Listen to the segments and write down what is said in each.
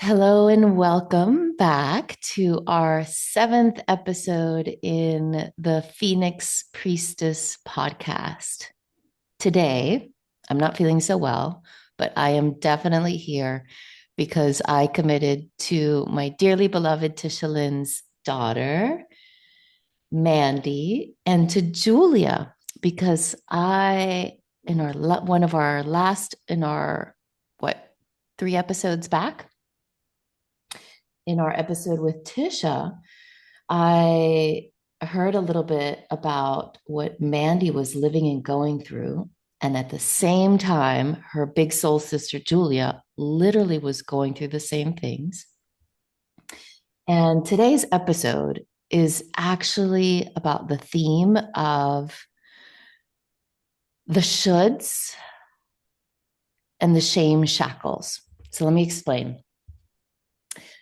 Hello and welcome back to our seventh episode in the Phoenix Priestess podcast. Today, I'm not feeling so well, but I am definitely here because I committed to my dearly beloved Tishalin's daughter, Mandy, and to Julia because in our one of our last in our what 3 episodes back in our episode with Tisha, I heard a little bit about what Mandy was living and going through. And at the same time, her big soul sister, Julia, literally was going through the same things. And today's episode is actually about the theme of the shoulds and the shame shackles. So let me explain.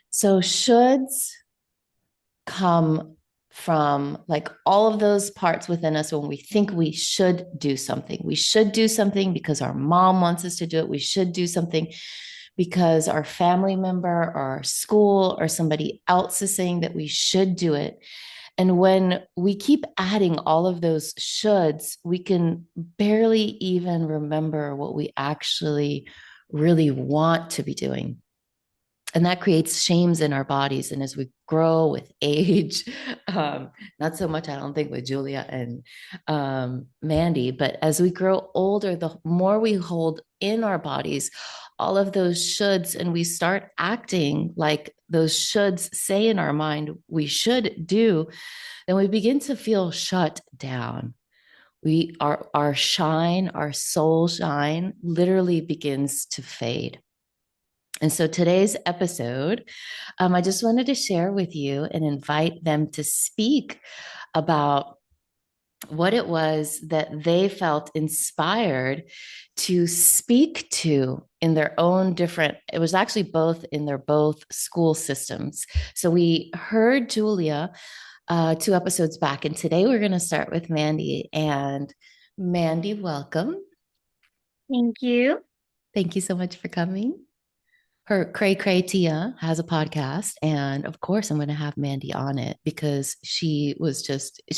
So, shoulds come from like all of those parts within us when we think we should do something. We should do something because our mom wants us to do it. We should do something because our family member or our school or somebody else is saying that we should do it. And when we keep adding all of those shoulds, we can barely even remember what we actually really want to be doing. And that creates shames in our bodies. And as we grow with age, not so much, I don't think, with Julia and Mandy, but as we grow older, the more we hold in our bodies all of those shoulds, and we start acting like those shoulds say in our mind we should do, then we begin to feel shut down. Our shine, our soul shine, literally begins to fade. And so today's episode, I just wanted to share with you and invite them to speak about what it was that they felt inspired to speak to in their own different, it was actually both in their both school systems. So we heard Julia 2 episodes back, and today we're going to start with Mandy. And Mandy, welcome. Thank you. Thank you so much for coming. Her Cray Cray Tia has a podcast, and of course, I'm going to have Mandy on it because she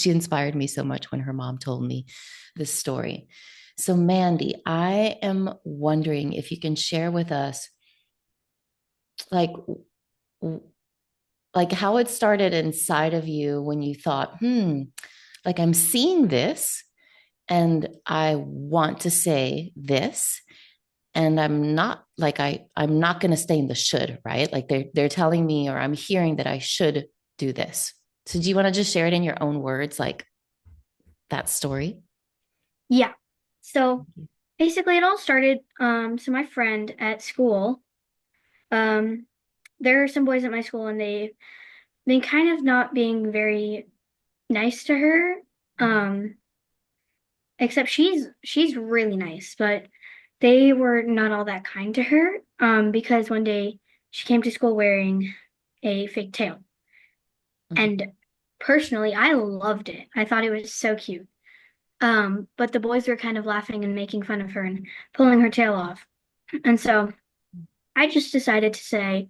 inspired me so much when her mom told me this story. So, Mandy, I am wondering if you can share with us, like, like how it started inside of you when you thought, like I'm seeing this, and I want to say this, and I'm not going to stay in the should, right? Like they're telling me, or I'm hearing that I should do this. So do you want to just share it in your own words, like that story? Yeah. So basically it all started, so my friend at school, um, there are some boys at my school and they've been kind of not being very nice to her. Um, Except she's really nice, but they were not all that kind to her, because one day she came to school wearing a fake tail. Mhm. And personally, I loved it. I thought it was so cute. But the boys were kind of laughing and making fun of her and pulling her tail off. And so I just decided to say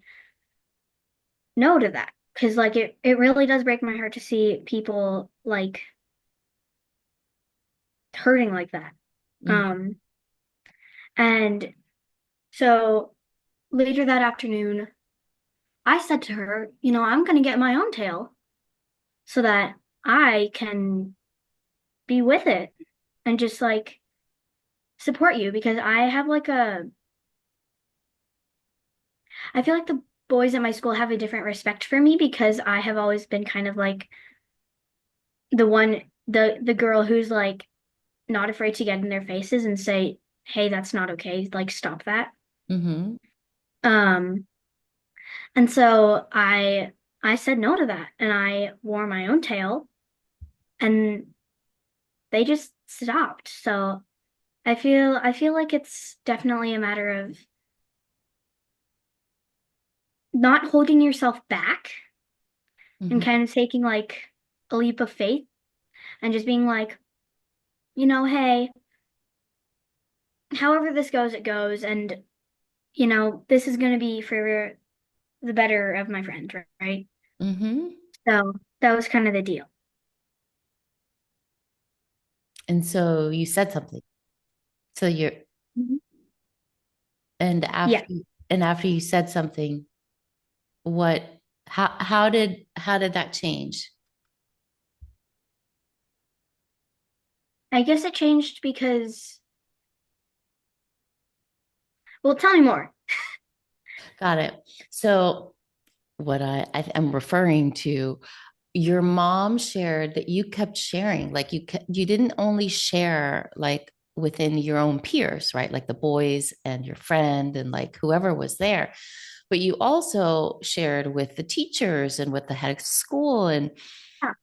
no to that. Because like it really does break my heart to see people like hurting like that. Mhm. Um, and so later that afternoon, I said to her, I'm gonna get my own tail so that I can be with it and just like support you because I feel like the boys at my school have a different respect for me because I have always been kind of like the girl who's like not afraid to get in their faces and say, "Hey, that's not okay. Like stop that." Mhm. Um, and so I said no to that and I wore my own tail and they just stopped. So I feel like it's definitely a matter of not holding yourself back and Mhm. kind of taking like a leap of faith and just being like, hey, however this goes, it goes. And, this is going to be for the better of my friend, right? Mm-hmm. So that was kind of the deal. And so you said something. So you're Mhm. and Yeah, after you said something, what how did that change? I guess it changed because, well, tell me more. Got it. So what I am referring to, your mom shared that you kept sharing, like you didn't only share like within your own peers, right? Like the boys and your friend and like whoever was there, but you also shared with the teachers and with the head of school and Yeah.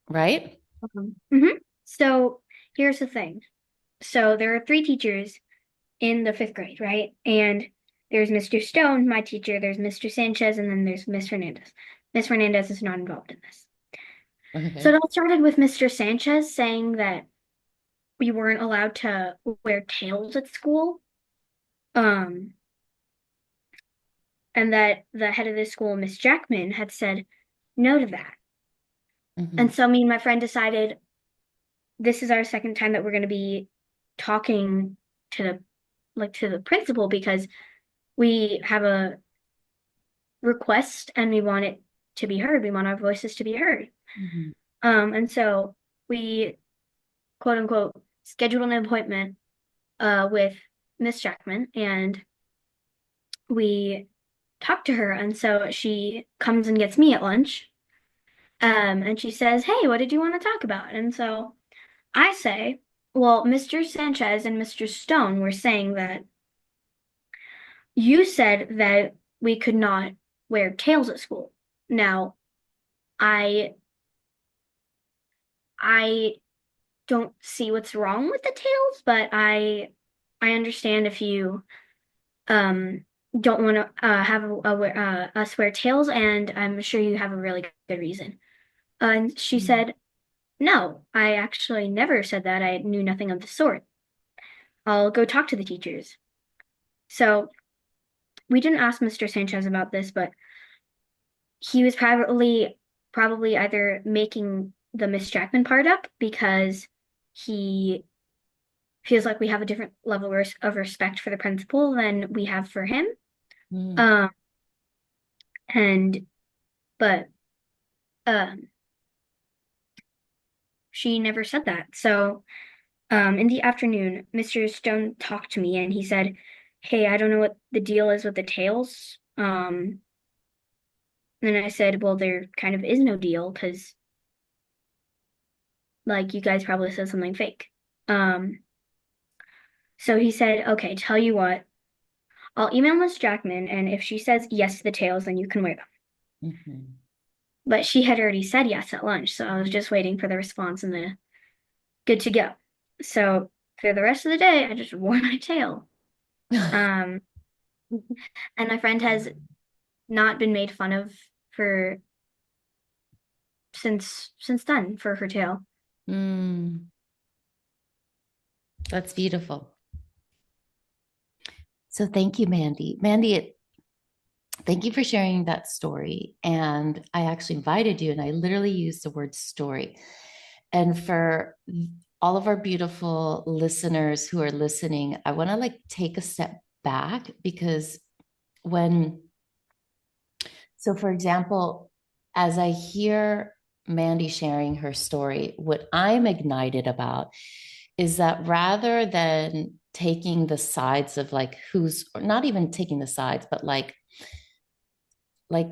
right? So here's the thing. So there are three teachers in the fifth grade, right? And there's Mr. Stone, my teacher, there's Mr. Sanchez, and then there's Miss Fernandez. Miss Fernandez is not involved in this. So it Okay. all started with Mr. Sanchez saying that we weren't allowed to wear tails at school. Um, and that the head of the school, Miss Jackman, had said no to that. Hmm. And so me and my friend decided this is our second time that we're going to be talking to the principal because we have a request and we want it to be heard. We want our voices to be heard. Hmm. And so we quote unquote scheduled an appointment with Miss Jackman and we talked to her. And so she comes and gets me at lunch. And she says, "Hey, what did you want to talk about?" And so I say, "Well, Mr. Sanchez and Mr. Stone were saying that you said that we could not wear tails at school. Now, I I don't see what's wrong with the tails, but I understand if you um don't want to have us wear tails, and I'm sure you have a really good reason." And she said, "No, I actually never said that. I knew nothing of the sort. I'll go talk to the teachers." So we didn't ask Mr. Sanchez about this, but he was probably either making the Miss Jackman part up because he feels like we have a different level of respect for the principal than we have for him. Mm-hmm. Um, and but um, she never said that. So in the afternoon, Mr. Stone talked to me and he said, "Hey, I don't know what the deal is with the tails." And I said, "Well, there kind of is no deal because like you guys probably said something fake." Um, so he said, "Okay, tell you what, I'll email Miss Jackman, and if she says yes to the tails, then you can wear them." Mm-hmm. But she had already said yes at lunch, so I was just waiting for the response and the good to go. So for the rest of the day, I just wore my tail. Um, and my friend has not been made fun of for since then for her tail. Mm, that's beautiful. So thank you, Mandy. Mandy, thank you for sharing that story. And I actually invited you, and I literally used the word story. And for all of our beautiful listeners who are listening, I want to like take a step back because when, so for example, as I hear Mandy sharing her story, what I'm ignited about is that rather than taking the sides of like who's, or not even taking the sides, but like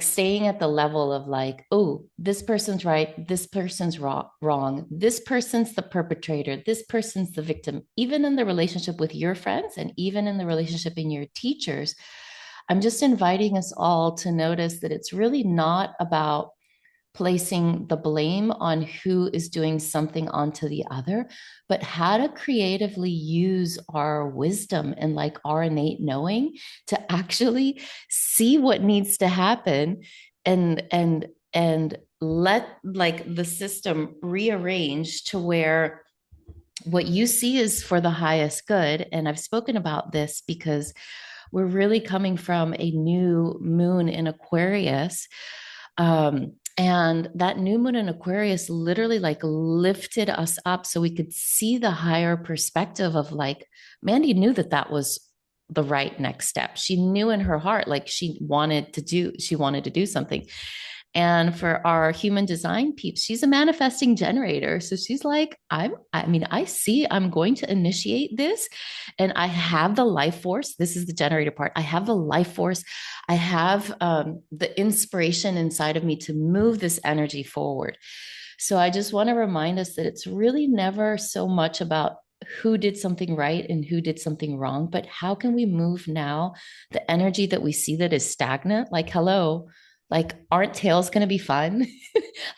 staying at the level of like, oh, this person's right, this person's wrong, this person's the perpetrator, this person's the victim, even in the relationship with your friends and even in the relationship in your teachers. I'm just inviting us all to notice that it's really not about placing the blame on who is doing something onto the other, but how to creatively use our wisdom and like our innate knowing to actually see what needs to happen and let like the system rearrange to where what you see is for the highest good. And I've spoken about this because we're really coming from a new moon in Aquarius. And that new moon in Aquarius literally like lifted us up so we could see the higher perspective of like, Mandy knew that that was the right next step. She knew in her heart, like she wanted to do something. And for our human design peeps, she's a manifesting generator. So she's like, I mean, I see I'm going to initiate this and I have the life force. This is the generator part. I have the life force. I have the inspiration inside of me to move this energy forward. So I just want to remind us that it's really never so much about who did something right and who did something wrong, but how can we move now the energy that we see that is stagnant? Like, hello, like, aren't tails going to be fun?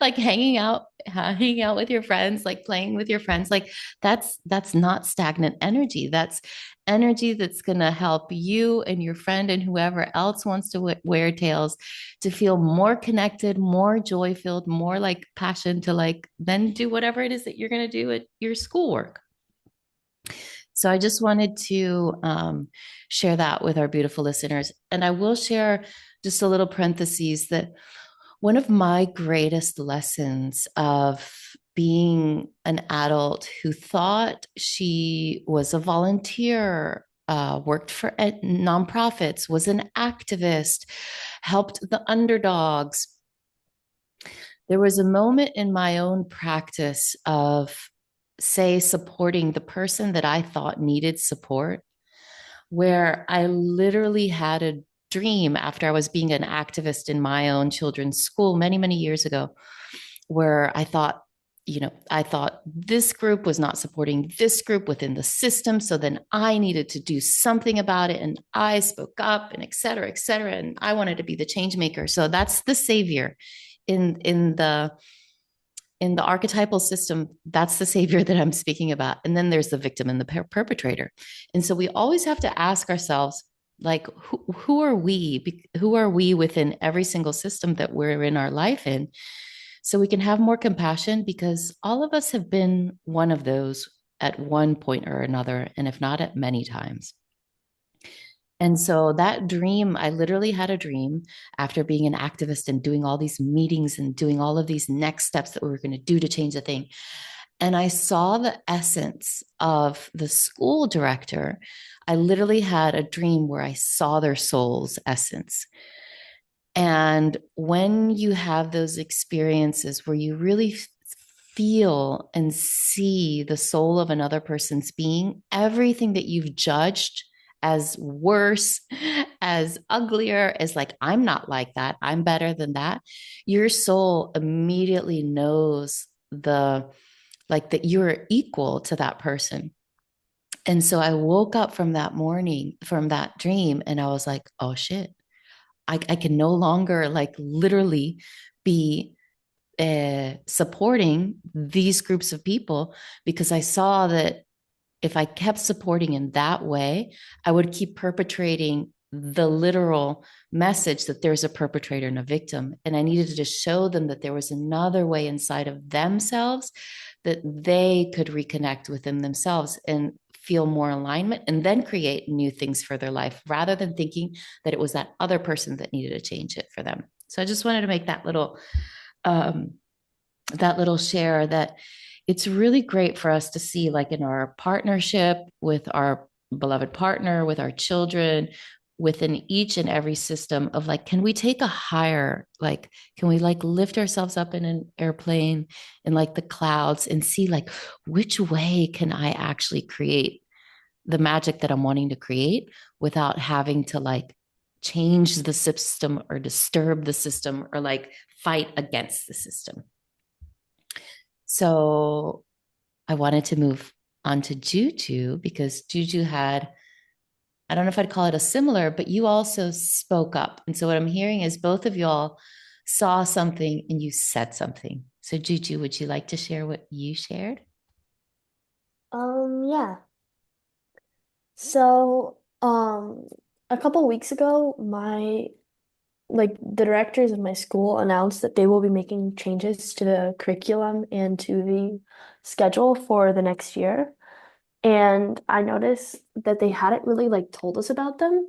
Like hanging out with your friends, like playing with your friends, like that's not stagnant energy. That's energy that's going to help you and your friend and whoever else wants to wear tails to feel more connected, more joy filled, more like passion to like then do whatever it is that you're going to do at your schoolwork. So I just wanted to share that with our beautiful listeners. And I will share just a little parentheses that one of my greatest lessons of being an adult who thought she was a volunteer, worked for nonprofits, was an activist, helped the underdogs. There was a moment in my own practice of, say, supporting the person that I thought needed support, where I literally had a dream after I was being an activist in my own children's school many, many years ago, where I thought, I thought this group was not supporting this group within the system. So then I needed to do something about it. And I spoke up and et cetera, et cetera. And I wanted to be the change maker. So that's the savior in the archetypal system. That's the savior that I'm speaking about. And then there's the victim and the perpetrator. And so we always have to ask ourselves, like, who are we? Who are we within every single system that we're in our life in? So we can have more compassion because all of us have been one of those at one point or another, and if not at many times. And so that dream, I literally had a dream after being an activist and doing all these meetings and doing all of these next steps that we were going to do to change the thing. And I saw the essence of the school director. I literally had a dream where I saw their soul's essence. And when you have those experiences where you really feel and see the soul of another person's being, everything that you've judged as worse, as uglier, as like, I'm not like that, I'm better than that, your soul immediately knows that you're equal to that person. And so I woke up from that morning, from that dream, and I was like, oh shit, I can no longer like literally be supporting these groups of people because I saw that if I kept supporting in that way, I would keep perpetrating the literal message that there's a perpetrator and a victim. And I needed to just show them that there was another way inside of themselves that they could reconnect within themselves and feel more alignment and then create new things for their life rather than thinking that it was that other person that needed to change it for them. So I just wanted to make um, that little share that it's really great for us to see, like in our partnership with our beloved partner, with our children, within each and every system of like, can we take a higher, like, can we like lift ourselves up in an airplane in like the clouds and see like, which way can I actually create the magic that I'm wanting to create without having to like change the system or disturb the system or like fight against the system. So I wanted to move on to Juju because Juju had, I don't know if I'd call it a similar, but you also spoke up. And so what I'm hearing is both of y'all saw something and you said something. So Juju, would you like to share what you shared? Yeah. So, a couple weeks ago, the directors of my school announced that they will be making changes to the curriculum and to the schedule for the next year. And I noticed that they hadn't really like told us about them.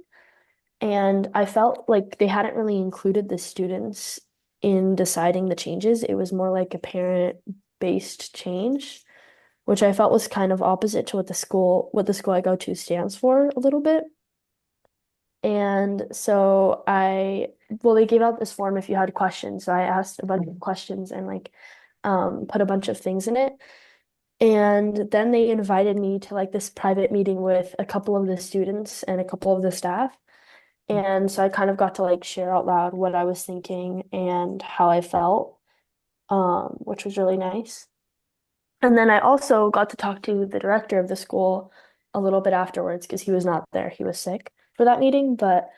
And I felt like they hadn't really included the students in deciding the changes. It was more like a parent-based change, which I felt was kind of opposite to what the school I go to stands for a little bit. And so well, they gave out this form if you had questions. So I asked a bunch of questions and like put a bunch of things in it. And then they invited me to like this private meeting with a couple of the students and a couple of the staff. And so I kind of got to like share out loud what I was thinking and how I felt, which was really nice. And then I also got to talk to the director of the school a little bit afterwards because he was not there. He was sick for that meeting, but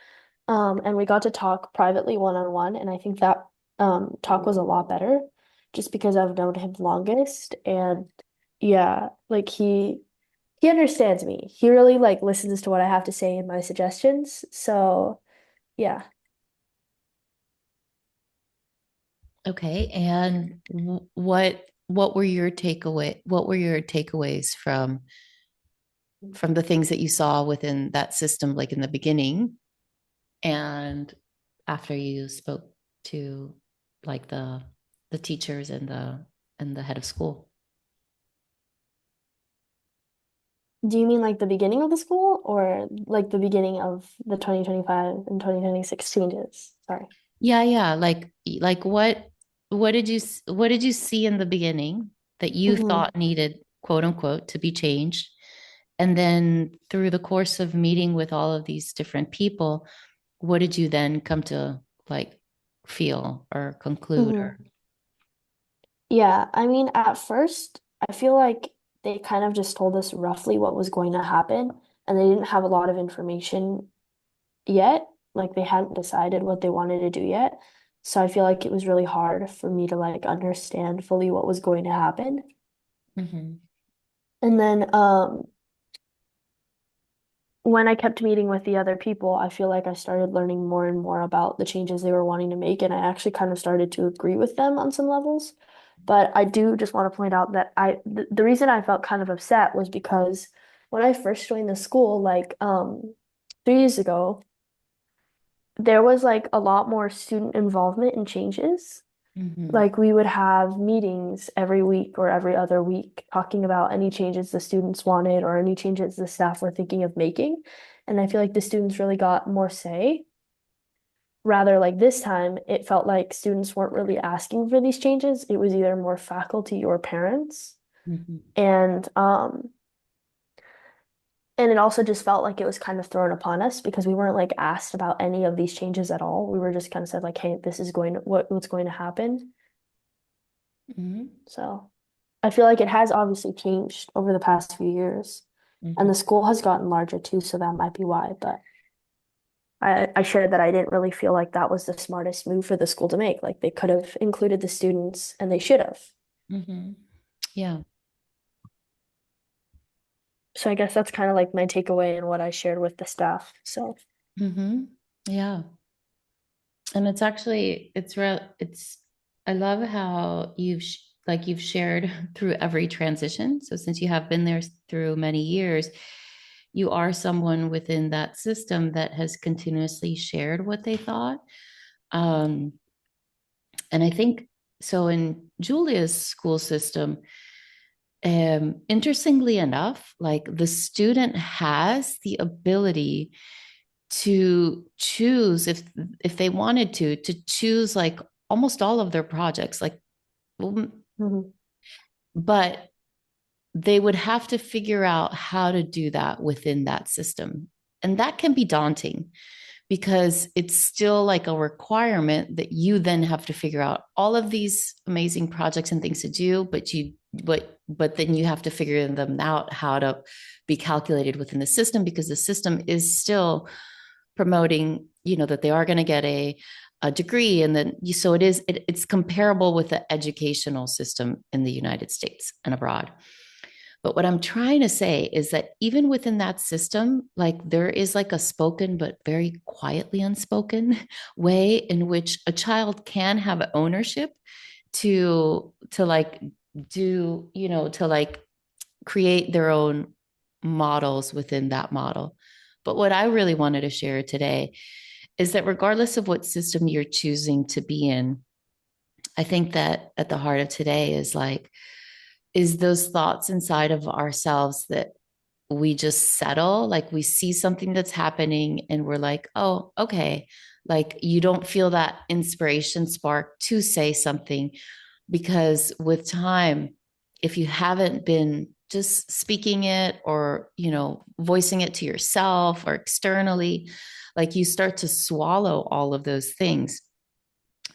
and we got to talk privately one-on-one, and I think that talk was a lot better just because I've known him longest. And yeah, like he understands me. He really like listens to what I have to say and my suggestions. So yeah. Okay. And what were your takeaways from the things that you saw within that system, like in the beginning and after you spoke to like the teachers and the head of school? Do you mean like the beginning of the school or like the beginning of the 2025 and 2026 changes? Sorry. Yeah, yeah. Like what did you see in the beginning that you Hmm. thought needed, quote unquote, to be changed? And then through the course of meeting with all of these different people, what did you then come to like feel or conclude Hmm. or Yeah, I mean, at first, I feel like they kind of just told us roughly what was going to happen, and they didn't have a lot of information yet. Like they hadn't decided what they wanted to do yet. So I feel like it was really hard for me to like understand fully what was going to happen. Mhm. And then when I kept meeting with the other people, I feel like I started learning more and more about the changes they were wanting to make, and I actually kind of started to agree with them on some levels. But I do just want to point out that the reason I felt kind of upset was because when I first joined the school, like 3 years ago, there was like a lot more student involvement in changes. Mhm. Like we would have meetings every week or every other week talking about any changes the students wanted or any changes the staff were thinking of making. And I feel like the students really got more say. Rather, like this time, it felt like students weren't really asking for these changes. It was either more faculty or parents. Mhm. And and it also just felt like it was kind of thrown upon us because we weren't like asked about any of these changes at all. We were just kind of said like, hey, this is what's going to happen. Mhm. So I feel like it has obviously changed over the past few years. And Mhm. the school has gotten larger too, so that might be why. But I shared that I didn't really feel like that was the smartest move for the school to make. Like they could have included the students and they should have. Mhm. Yeah. So I guess that's kind of like my takeaway and what I shared with the staff. So Mhm. Yeah. And it's actually it's I love how you've shared through every transition. So since you have been there through many years, you are someone within that system that has continuously shared what they thought. Um, and I think so in Julia's school system, interestingly enough, like the student has the ability to choose if they wanted to choose like almost all of their projects like mhm, but they would have to figure out how to do that within that system, and that can be daunting because it's still like a requirement that you then have to figure out all of these amazing projects and things to do, but then you have to figure them out how to be calculated within the system because the system is still promoting, that they are going to get a degree. And then so it's comparable with the educational system in the United States and abroad. But what I'm trying to say is that even within that system, like there is like a spoken but very quietly unspoken way in which a child can have ownership to like do, to like create their own models within that model. But what I really wanted to share today is that regardless of what system you're choosing to be in, I think that at the heart of today is like, is those thoughts inside of ourselves that we just settle, like we see something that's happening and we're like, oh, okay. Like you don't feel that inspiration spark to say something because with time, if you haven't been just speaking it or, voicing it to yourself or externally, like you start to swallow all of those things.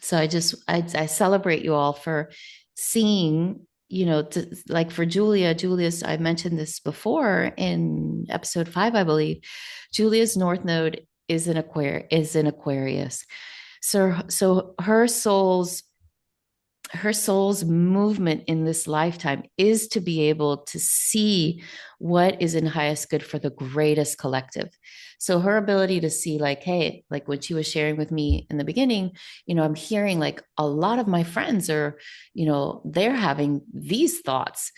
So I celebrate you all for seeing, like for Julia's, I mentioned this before in episode 5, I believe. Julia's North Node is in Aquarius. So her soul's movement in this lifetime is to be able to see what is in highest good for the greatest collective. So her ability to see, like, hey, like what she was sharing with me in the beginning, I'm hearing like a lot of my friends are, they're having these thoughts.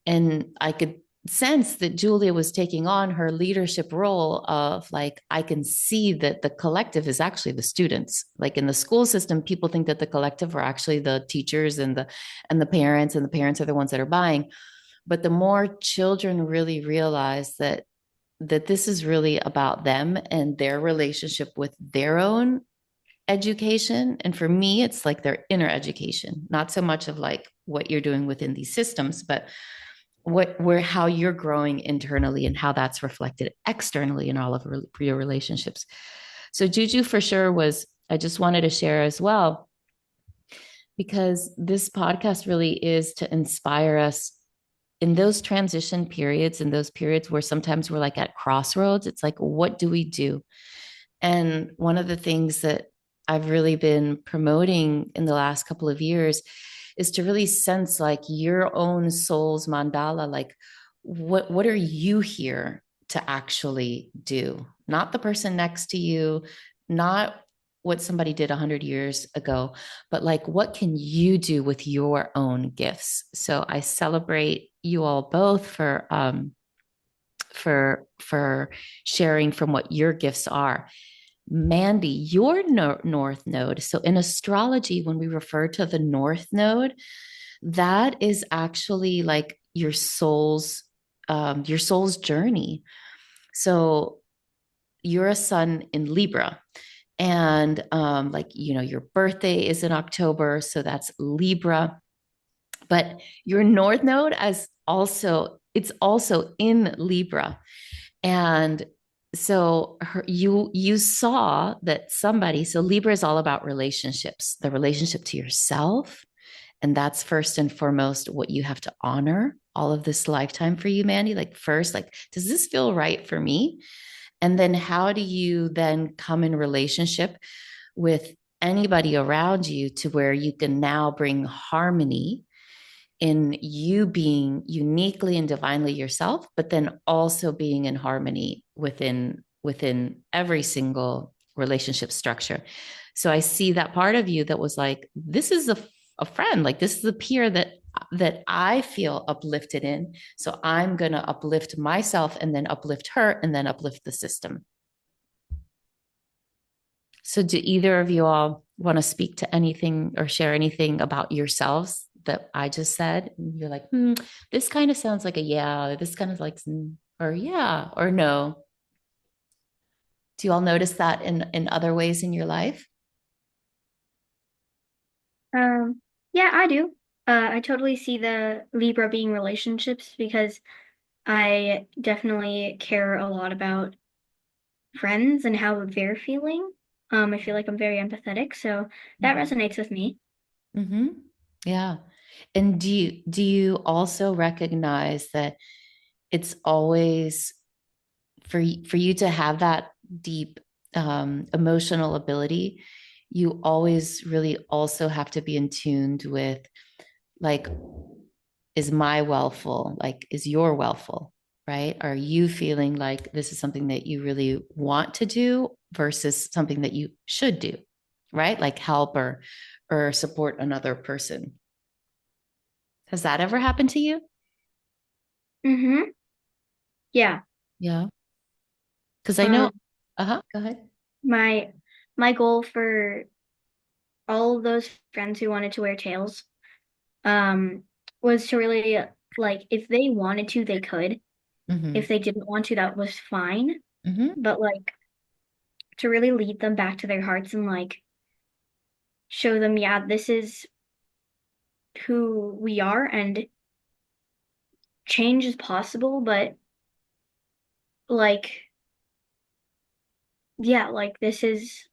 And I could sense that Julia was taking on her leadership role of like, I can see that the collective is actually the students. Like in the school system, people think that the collective are actually the teachers and the parents, and the parents are the ones that are buying. But the more children really realize that this is really about them and their relationship with their own education. And for me, it's like their inner education, not so much of like what you're doing within these systems, but how you're growing internally and how that's reflected externally in all of your relationships. So Juju for sure I just wanted to share as well, because this podcast really is to inspire us in those transition periods, in those periods where sometimes we're like at crossroads. It's like, what do we do? And one of the things that I've really been promoting in the last couple of years is to really sense like your own soul's mandala, like what are you here to actually do? Not the person next to you, not what somebody did 100 years ago, but like what can you do with your own gifts? So I celebrate you all both for sharing from what your gifts are. Mandy, your North Node. So in astrology, when we refer to the North Node, that is actually like your soul's journey. So you're a sun in Libra, and like your birthday is in October, so that's Libra. But your North Node it's also in Libra. And so you saw that so Libra is all about relationships, the relationship to yourself. And that's first and foremost what you have to honor all of this lifetime for you, Mandy. Like first, like, does this feel right for me? And then how do you then come in relationship with anybody around you to where you can now bring harmony in you being uniquely and divinely yourself, but then also being in harmony within every single relationship structure. So I see that part of you that was like, this is a friend, like this is a peer that I feel uplifted in. So I'm going to uplift myself and then uplift her and then uplift the system. So do either of you all want to speak to anything or share anything about yourselves that I just said? You're like, this kind of sounds like a yeah, this kind of like, or yeah, or no. Do you all notice that in other ways in your life? Yeah, I do. I totally see the Libra being relationships because I definitely care a lot about friends and how they're feeling. I feel like I'm very empathetic, so that resonates with me. Mm-hmm. Yeah. And do you also recognize that it's always for you to have that deep emotional ability, you always really also have to be in tuned with like, is my well full? Like, is your well full? Right? Are you feeling like this is something that you really want to do versus something that you should do? Right? Like help or support another person. Has that ever happened to you? Mm-hmm. Yeah. Yeah. Because I know, Um, go ahead. my my goal for all of those friends who wanted to wear tails, was to really like if they wanted to, they could. Mm-hmm. If they didn't want to, that was fine. Mm-hmm. But like to really lead them back to their hearts and like show them, yeah, this is who we are and change is possible, but like, yeah, like this is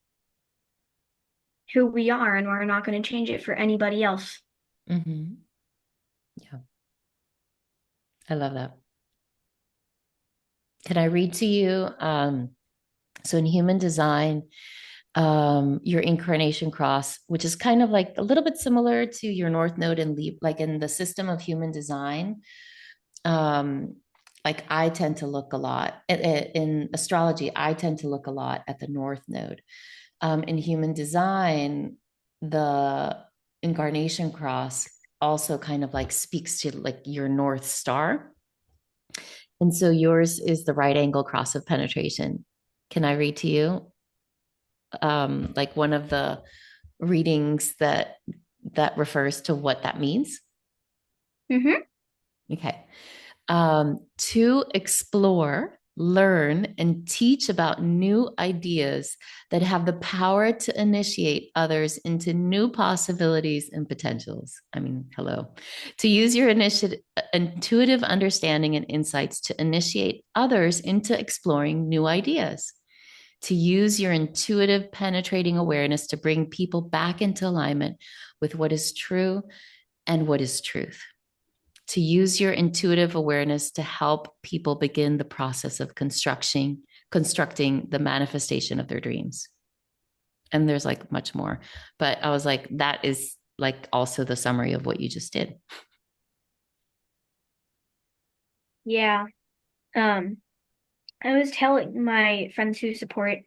who we are and we're not going to change it for anybody else. Mm-hmm. Yeah, I love that. Can I read to you? So in human design, your incarnation cross, which is kind of like a little bit similar to your North Node and like in the system of human design. Um, like I tend to look a lot in astrology. I tend to look a lot at the North Node. In human design, the incarnation cross also kind of like speaks to like your North Star. And so yours is the right angle cross of penetration. Can I read to you? Like one of the readings that refers to what that means. Mm-hmm. Okay. To explore, learn, and teach about new ideas that have the power to initiate others into new possibilities and potentials. I mean, hello. To use your intuitive understanding and insights to initiate others into exploring new ideas. To use your intuitive, penetrating awareness to bring people back into alignment with what is true and what is truth. To use your intuitive awareness to help people begin the process of constructing the manifestation of their dreams. And there's like much more, but I was like, that is like also the summary of what you just did. Yeah. Um, I was telling my friends who support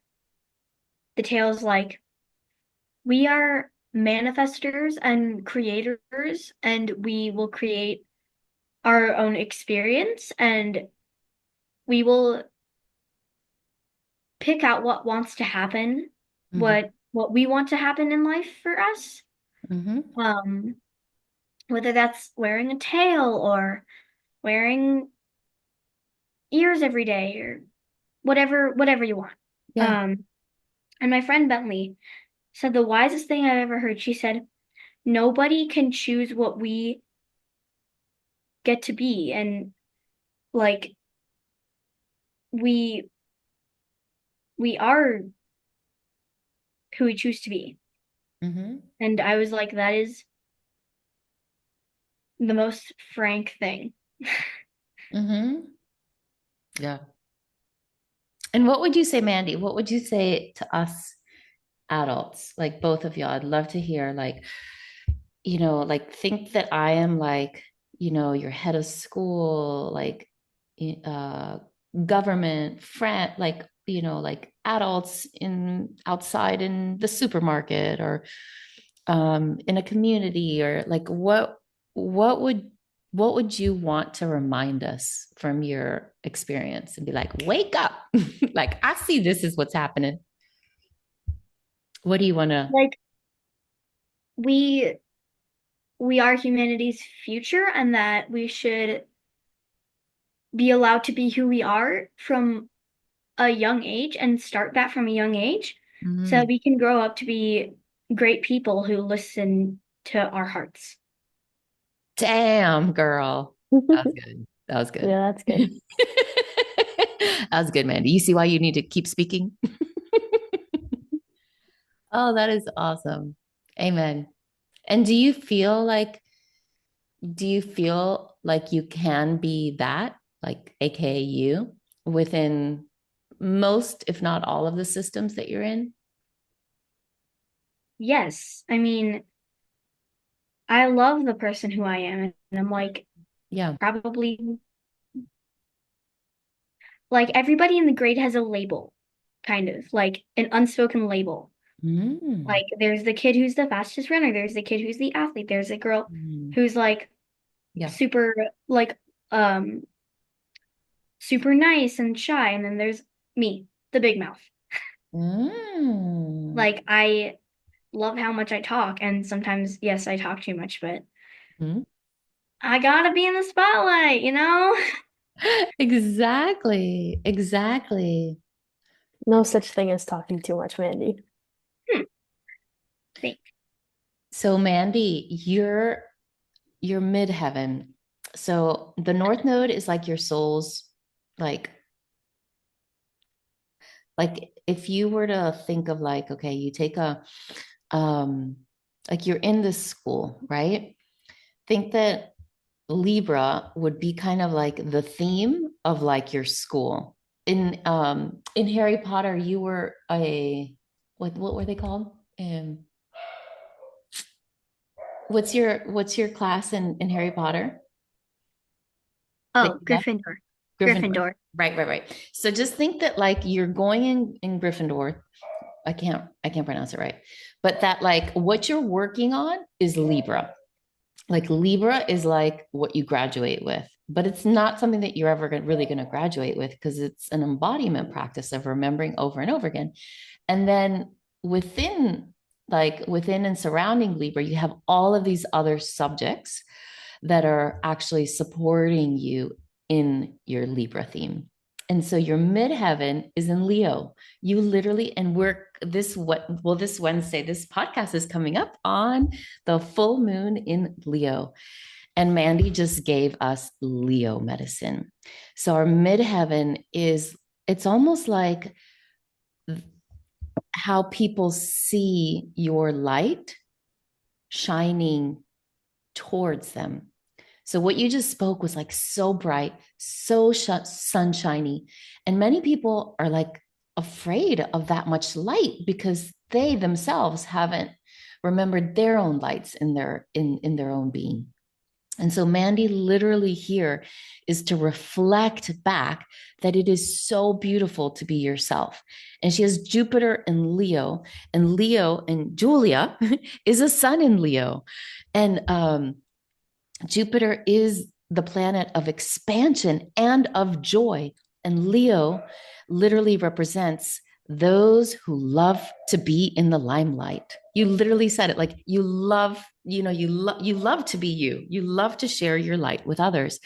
the tales like we are manifestors and creators and we will create our own experience and we will pick out what wants to happen, Mm-hmm. what we want to happen in life for us. Mm-hmm. Um, whether that's wearing a tail or wearing ears every day or whatever you want. Yeah. Um, and my friend Bentley said the wisest thing I've ever heard. She said, nobody can choose what we get to be. And like we we are who we choose to be. Mm-hmm. And I was like, that is the most frank thing. Mm-hmm. Yeah. And what would you say, Mandy? What would you say to us adults, like both of y'all? I'd love to hear, like, like think that I am like, your head of school, like uh government, friend, like, like adults in outside in the supermarket or in a community or like what would what would you want to remind us from your experience and be like, wake up, like I see this is what's happening. What do you want to? Like we we are humanity's future and that we should be allowed to be who we are from a young age and start that from a young age so Mm, we can grow up to be great people who listen to our hearts. damn, girl. That was good. That was good. Yeah, that's good. That was good, man. Do you see why you need to keep speaking? Oh, that is awesome. Amen. And do you feel like you can be that, like AKA you, within most, if not all of the systems that you're in? Yes, I mean, I love the person who I am, and I'm like Yeah. probably like everybody in the grade has a label, kind of like an unspoken label. Mm. Like there's the kid who's the fastest runner, there's the kid who's the athlete, there's a girl Mm. who's like Yeah. super like um super nice and shy, and then there's me. the big mouth. Mm. Like I love how much I talk, and sometimes, yes, I talk too much, but Mhm. I gotta be in the spotlight, you know? Exactly. Exactly. No such thing as talking too much, Mandy. Hmm, think. So Mandy, you're midheaven. So the North Node is like your soul's like if you were to think of like, okay, you take a um like you're in this school, right? Think that Libra would be kind of like the theme of like your school. In Harry Potter, you were a what were they called? What's your class in Harry Potter that Oh, you left? Gryffindor. Gryffindor. Gryffindor. Right, right, right. So just think that like you're going in Gryffindor. I can't pronounce it right. But that like what you're working on is Libra. Like Libra is like what you graduate with, but it's not something that you're ever really going to graduate with because it's an embodiment practice of remembering over and over again. And then within within and surrounding Libra, you have all of these other subjects that are actually supporting you in your Libra theme. And so your midheaven is in Leo. You literally, and we're this Wednesday, this podcast is coming up on the full moon in Leo. And Mandy just gave us Leo medicine. So our midheaven it's almost like how people see your light shining towards them. So what you just spoke was like so bright, so sunshiny. And many people are like afraid of that much light because they themselves haven't remembered their own lights in their own being. And so Mandy literally here is to reflect back that it is so beautiful to be yourself. And she has Jupiter in Leo, and Julia is a sun in Leo. And Jupiter is the planet of expansion and of joy. And Leo literally represents those who love to be in the limelight. You literally said it like you love, you love to be you. You love to share your light with others.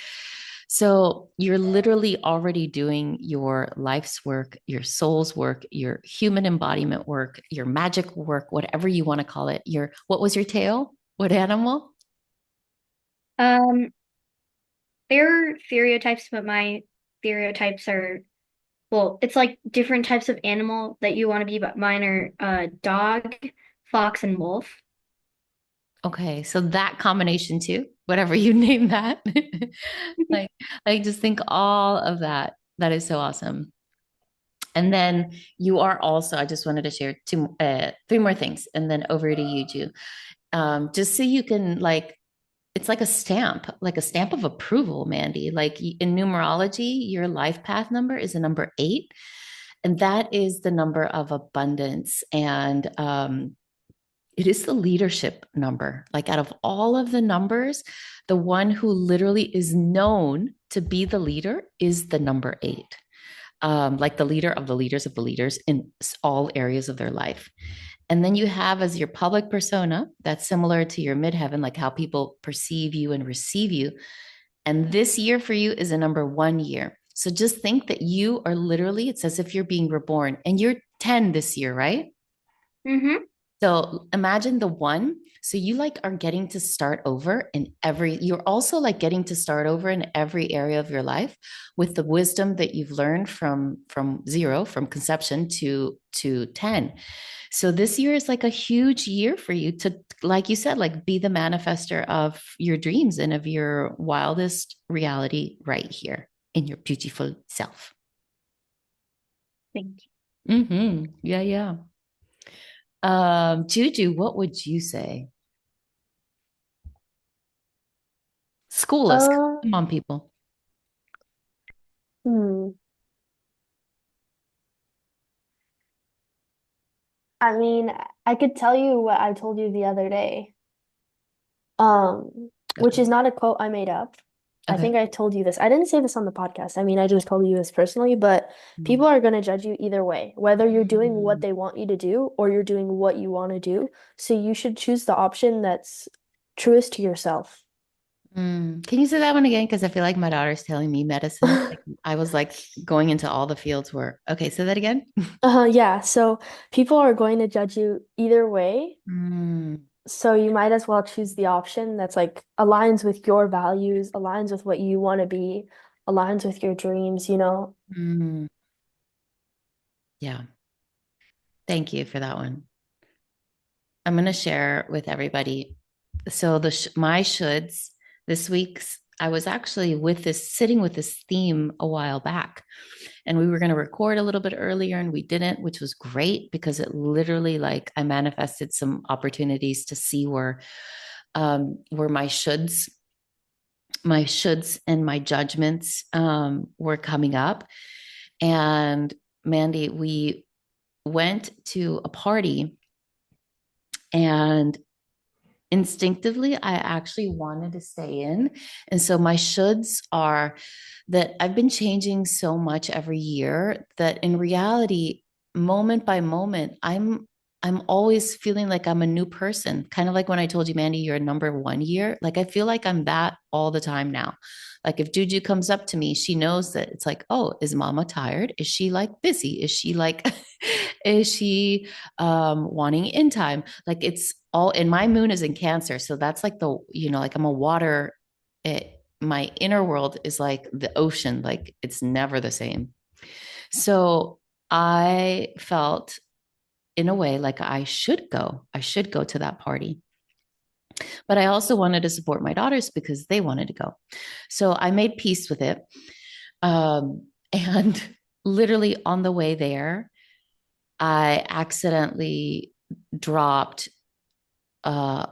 So you're literally already doing your life's work, your soul's work, your human embodiment work, your magic work, whatever you want to call it. What was your tail? What animal? Um, there are stereotypes, but my stereotypes are, well, it's like different types of animal that you want to be, but mine are dog, fox, and wolf. Okay, so that combination too, whatever you name that. like like just think all of that. That is so awesome. And then you are also, I just wanted to share three more things and then over to you, Ju. Just so you can it's like a stamp of approval, Mandy. Like in numerology, your life path number is a number 8, and that is the number of abundance. And it is the leadership number. Like out of all of the numbers, the one who literally is known to be the leader is the number 8. Like the leader of the leaders of the leaders in all areas of their life. And then you have as your public persona that's similar to your midheaven, like how people perceive you and receive you. And this year for you is a number 1 year. So just think that you are literally, it's as if you're being reborn and you're 10 this year, right? Mm-hmm. So imagine the one. So you like are getting to start over you're also like getting to start over in every area of your life with the wisdom that you've learned from 0, from conception to 10. So this year is like a huge year for you to, like you said, like be the manifester of your dreams and of your wildest reality right here in your beautiful self. Thank you. Yeah, yeah. Juju, what would you say? School us. Uh, Come on, people. hmm. I mean, I could tell you what I told you the other day. Which Okay. is not a quote I made up. I Okay. think I told you this. I didn't say this on the podcast. I mean, I just told you this personally, but Mm. people are going to judge you either way, whether you're doing what Mm. they want you to do or you're doing what you want to do. So you should choose the option that's truest to yourself. Can you say that one again? Because I feel like my daughter's telling me medicine. Like I was like going into all the fields where, okay, say that again. Yeah. So people are going to judge you either way. Mm, So you might as well choose the option that's like aligns with your values, aligns with what you want to be, aligns with your dreams, you know? mm. Yeah. Thank you for that one. I'm going to share with everybody. So my shoulds this week's, I was actually sitting with this theme a while back, and we were going to record a little bit earlier and we didn't, which was great because it literally like I manifested some opportunities to see where my shoulds and my judgments were coming up. And Mandy, we went to a party, and instinctively I actually wanted to stay in. And so my shoulds are that I've been changing so much every year that in reality, moment by moment, I'm always feeling like I'm a new person. Kind of like when I told you, Mandy, you're a number 1 year. Like I feel like I'm that all the time now. Like if Juju comes up to me, she knows that it's like, oh, is mama tired? Is she like busy? Is she like, is she wanting in time? Like it's all, and my moon is in Cancer. So that's like like I'm a water, my inner world is like the ocean, like it's never the same. So I felt in a way like I should go to that party. But I also wanted to support my daughters because they wanted to go. So I made peace with it. And literally on the way there, I accidentally dropped uh,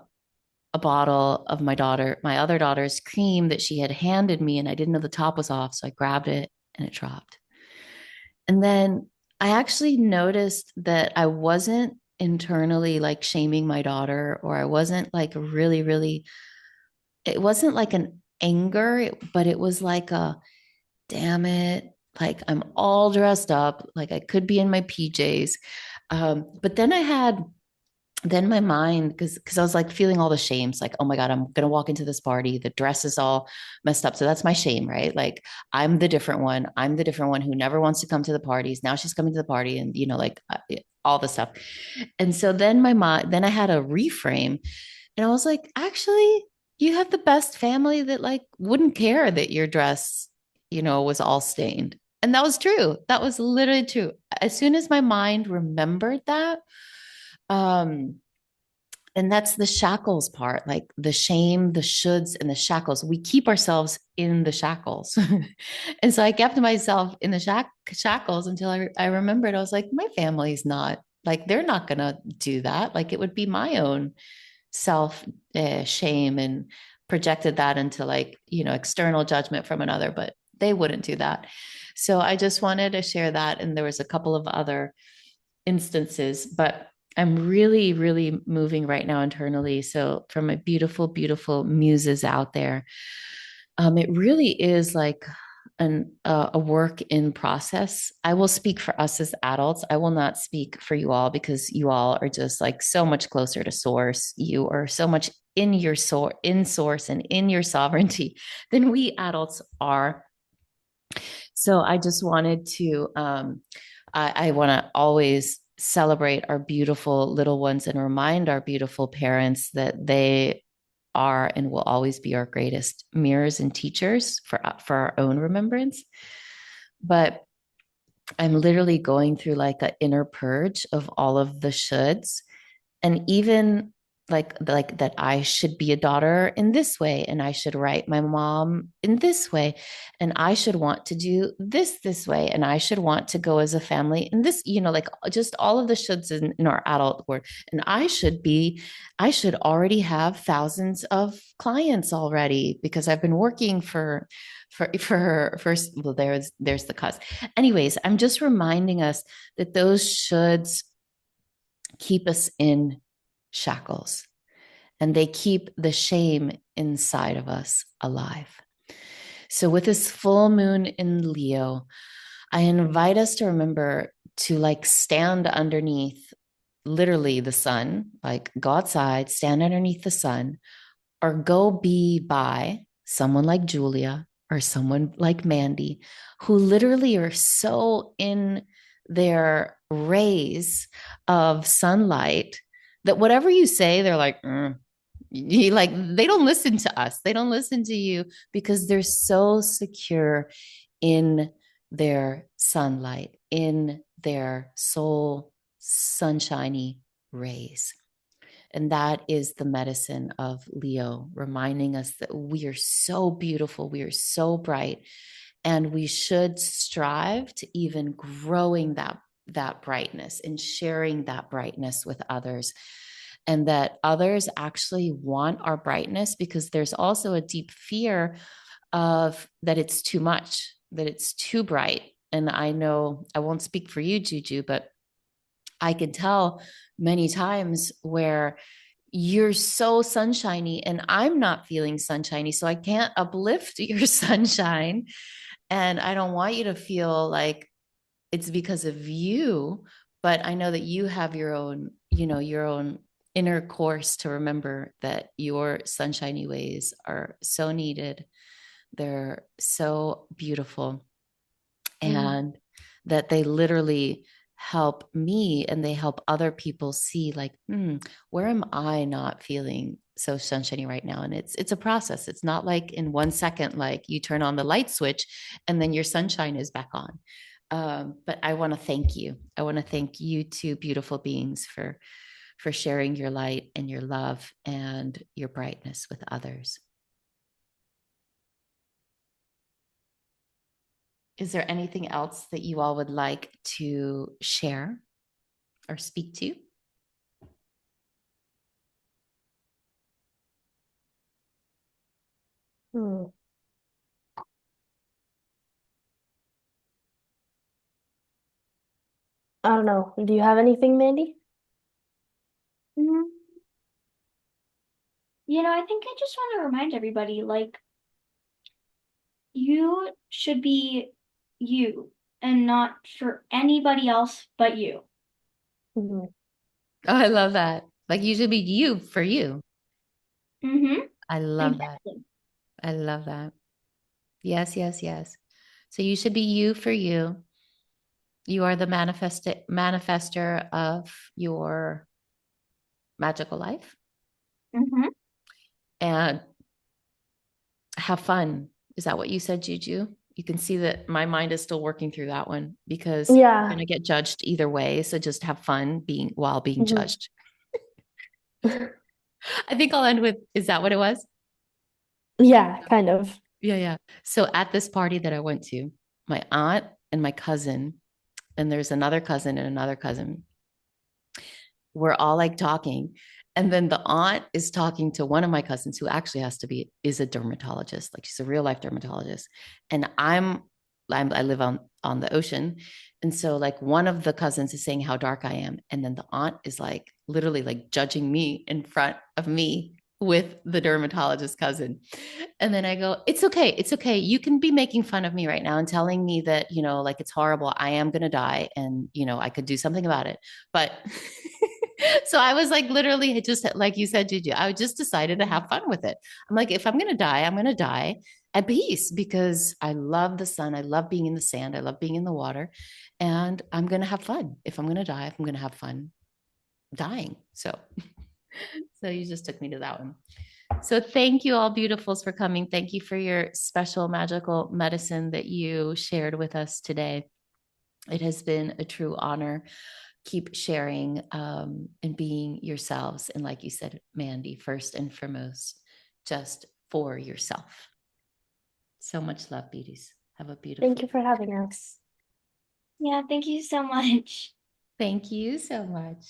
a bottle of my other daughter's cream that she had handed me, and I didn't know the top was off. So I grabbed it and it dropped. And then I actually noticed that I wasn't internally like shaming my daughter, or I wasn't like really, really, it wasn't like an anger, but it was like a damn it. Like I'm all dressed up, like I could be in my PJs. But then my mind, because I was like feeling all the shames, like, oh my God, I'm gonna walk into this party. The dress is all messed up. So that's my shame, right? Like I'm the different one. I'm the different one who never wants to come to the parties. Now she's coming to the party and like all the stuff. And so then then I had a reframe, and I was like, actually, you have the best family that like wouldn't care that your dress, was all stained. And that was true. That was literally true. As soon as my mind remembered that, um, and that's the shackles part, like the shame, the shoulds, and the shackles. We keep ourselves in the shackles. And so I kept myself in the shackles until I remembered. I was like, my family's not like, they're not going to do that. Like, it would be my own self shame, and projected that into like, external judgment from another, but they wouldn't do that. So I just wanted to share that. And there was a couple of other instances, but I'm really, really moving right now internally. So for my beautiful, beautiful muses out there, it really is like a work in process. I will speak for us as adults. I will not speak for you all because you all are just like so much closer to source. You are so much in your in source and in your sovereignty than we adults are. So I just wanted to, I want to always celebrate our beautiful little ones and remind our beautiful parents that they are and will always be our greatest mirrors and teachers for our own remembrance. But I'm literally going through like an inner purge of all of the shoulds, and even like that I should be a daughter in this way, and I should write my mom in this way, and I should want to do this way, and I should want to go as a family in this, like just all of the shoulds in our adult world. And I should already have thousands of clients already because I've been working for well, there's the cause. Anyways, I'm just reminding us that those shoulds keep us in shackles, and they keep the shame inside of us alive. So, with this full moon in Leo, I invite us to remember to like stand underneath literally the sun, like go outside, stand underneath the sun, or go be by someone like Julia or someone like Mandy, who literally are so in their rays of sunlight that whatever you say, they're like, you like, they don't listen to us. They don't listen to you because they're so secure in their sunlight, in their soul sunshiny rays. And that is the medicine of Leo, reminding us that we are so beautiful, we are so bright, and we should strive to even growing that brightness and sharing that brightness with others. And that others actually want our brightness because there's also a deep fear of that it's too much, that it's too bright. And I know I won't speak for you, Juju, but I can tell many times where you're so sunshiny and I'm not feeling sunshiny. So I can't uplift your sunshine. And I don't want you to feel like it's because of you, but I know that you have your own, your own inner course to remember that your sunshiny ways are so needed. They're so beautiful. And that they literally help me and they help other people see like, where am I not feeling so sunshiny right now? And it's a process. It's not like in 1 second, like you turn on the light switch and then your sunshine is back on. But I want to thank you. I want to thank you two beautiful beings for sharing your light and your love and your brightness with others. Is there anything else that you all would like to share or speak to? Hmm. I don't know. Do you have anything, Mandy? Mm, I think I just want to remind everybody, like, you should be you and not for anybody else but you. Mhm. Oh, I love that. Like you should be you for you. Mm-hmm. I love that. Exactly. I love that. Yes, yes, yes. So you should be you for you. You are the manifester of your magical life Mm-hmm. and have fun. Is that what you said, Juju? You can see that my mind is still working through that one because you're Yeah. going to get judged either way. So just have fun being while being Mhm. judged. I think I'll end with, is that what it was? Yeah, kind of. Yeah, yeah. So at this party that I went to, my aunt and my cousin, and there's another cousin and another cousin, we're all like talking. And then the aunt is talking to one of my cousins who actually is a dermatologist, like she's a real life dermatologist. And I live on the ocean. And so like one of the cousins is saying how dark I am. And then the aunt is like literally like judging me in front of me with the dermatologist cousin. And then I go, it's okay. It's okay. You can be making fun of me right now and telling me that, like it's horrible. I am going to die and, I could do something about it. But so I was like, literally, just like you said, Juju, I just decided to have fun with it. I'm like, if I'm going to die, I'm going to die at peace because I love the sun. I love being in the sand. I love being in the water. And I'm going to have fun. If I'm going to die, I'm going to have fun dying. So you just took me to that one. So thank you all beautifuls for coming. Thank you for your special magical medicine that you shared with us today. It has been a true honor. Keep sharing and being yourselves. And like you said, Mandy, first and foremost, just for yourself. So much love, beauties. Have a Thank beautiful you for having us. Yeah, thank you so much. Thank you so much.